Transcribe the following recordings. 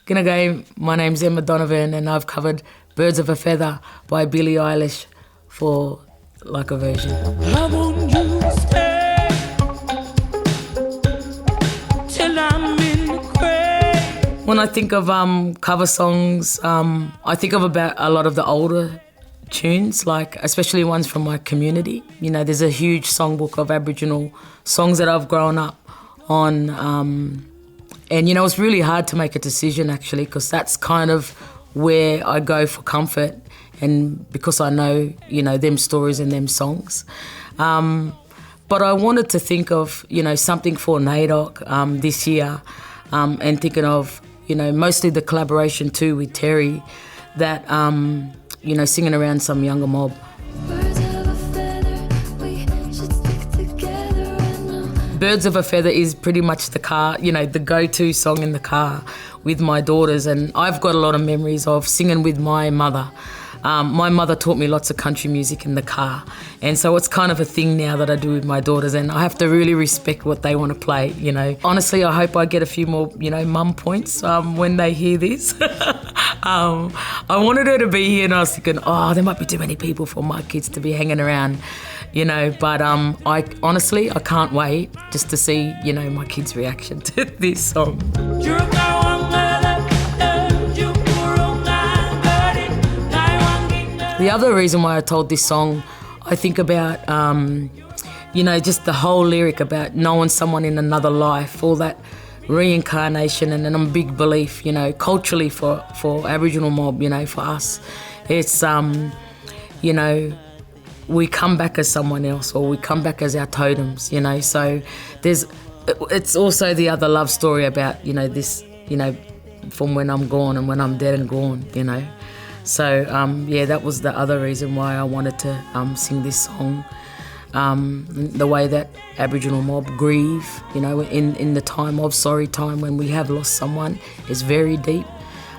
G'day, my name's Emma Donovan and I've covered Birds of a Feather by Billie Eilish for like a version. I want you to stay till I'm in the grave. When I think of cover songs, I think of about a lot of the older tunes, like especially ones from my community. You know, there's a huge songbook of Aboriginal songs that I've grown up on. And, you know, it's really hard to make a decision, actually, because that's kind of where I go for comfort and because I know, you know, them stories and them songs. But I wanted to think of, you know, something for NAIDOC this year and thinking of, you know, mostly the collaboration too with Terry that, you know, singing around some younger mob. Birds of a Feather is pretty much the car, you know, the go-to song in the car with my daughters, and I've got a lot of memories of singing with my mother. My mother taught me lots of country music in the car, and so it's kind of a thing now that I do with my daughters, and I have to really respect what they want to play, you know. Honestly, I hope I get a few more, you know, mum points when they hear this. I wanted her to be here and I was thinking, oh, there might be too many people for my kids to be hanging around, you know, but I honestly can't wait just to see, you know, my kids' reaction to this song. The other reason why I told this song, I think about, you know, just the whole lyric about knowing someone in another life, all that reincarnation, and I'm a big belief, you know, culturally for Aboriginal mob, you know, for us, it's, you know, we come back as someone else or we come back as our totems, you know, so it's also the other love story about, you know, this, you know, from when I'm gone and when I'm dead and gone, you know. So, yeah, that was the other reason why I wanted to sing this song. The way that Aboriginal mob grieve, you know, in the time of sorry time when we have lost someone is very deep.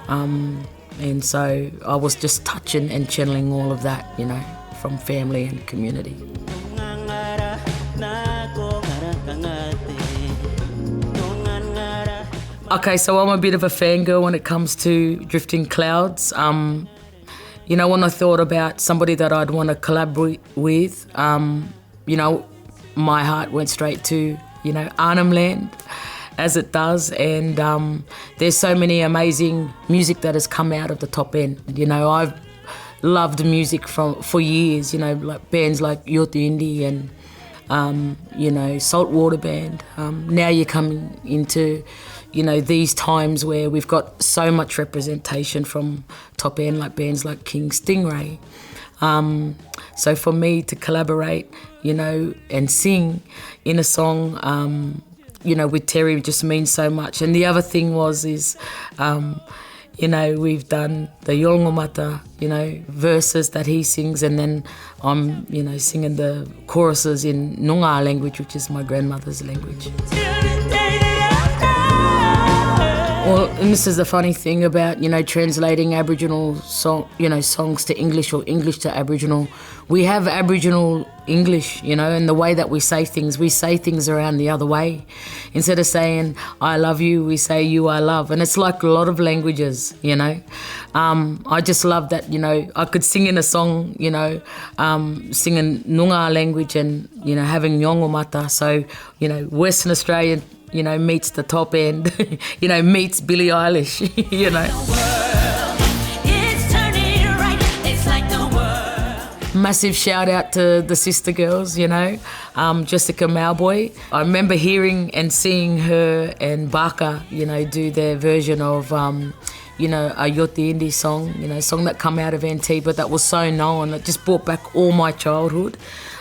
And so I was just touching and channeling all of that, you know, from family and community. Okay, so I'm a bit of a fangirl when it comes to Drifting Clouds. You know, when I thought about somebody that I'd want to collaborate with, you know, my heart went straight to, you know, Arnhem Land, as it does. And there's so many amazing music that has come out of the top end. You know, I've loved music for years, you know, like bands like Yoti Indie and, you know, Saltwater Band. Now you're coming into, you know, these times where we've got so much representation from top end, like bands like King Stingray. So for me to collaborate, you know, and sing in a song, you know, with Terry just means so much. And the other thing is, you know, we've done the Yolngomata, you know, verses that he sings, and then I'm, you know, singing the choruses in Noongar language, which is my grandmother's language. Well, and this is the funny thing about, you know, translating Aboriginal songs to English or English to Aboriginal. We have Aboriginal English, you know, and the way that we say things around the other way. Instead of saying, I love you, we say you I love. And it's like a lot of languages, you know. I just love that, you know, I could sing in a song, you know, singing Noongar language and, you know, having Yolngomata. So, you know, Western Australian, you know, meets the top end, you know, meets Billie Eilish, you know. Massive shout out to the sister girls, you know, Jessica Malboy. I remember hearing and seeing her and Baka, you know, do their version of, you know, a Yoti Indie song, you know, song that come out of NT, but that was so known. It just brought back all my childhood.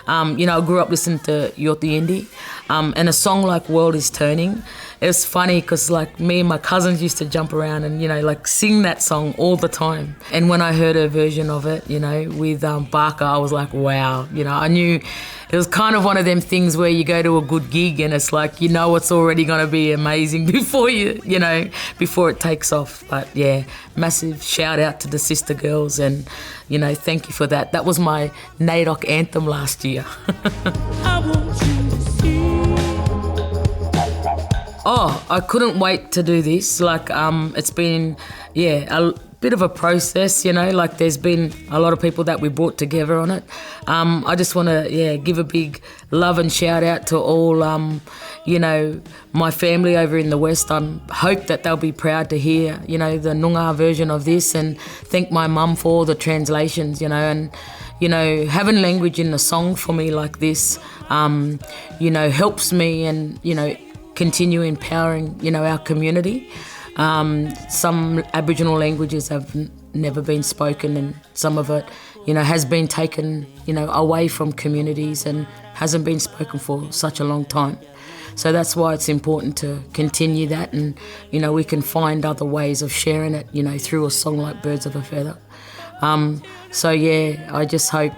You know, I grew up listening to Yoti Indie, and a song like World is Turning. It was funny because, like, me and my cousins used to jump around and, you know, like, sing that song all the time. And when I heard her version of it, you know, with Barker, I was like, wow. You know, I knew it was kind of one of them things where you go to a good gig and it's like, you know, it's already going to be amazing before before it takes off. But, yeah, massive shout out to the sister girls and, you know, thank you for that. That was my NAIDOC anthem last year. I want you to see Oh, I couldn't wait to do this. Like, it's been, a bit of a process, you know, like there's been a lot of people that we brought together on it. I just want to, give a big love and shout out to all, my family over in the West. I hope that they'll be proud to hear, the Noongar version of this, and thank my mum for all the translations, and, having language in a song for me like this, helps me and, continue empowering, our community. Some Aboriginal languages have never been spoken, and some of it, has been taken, away from communities and hasn't been spoken for such a long time. So that's why it's important to continue that, and, we can find other ways of sharing it, through a song like Birds of a Feather. I just hope,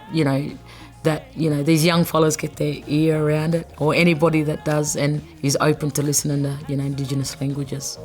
that, these young fellas get their ear around it, or anybody that does and is open to listening to, Indigenous languages.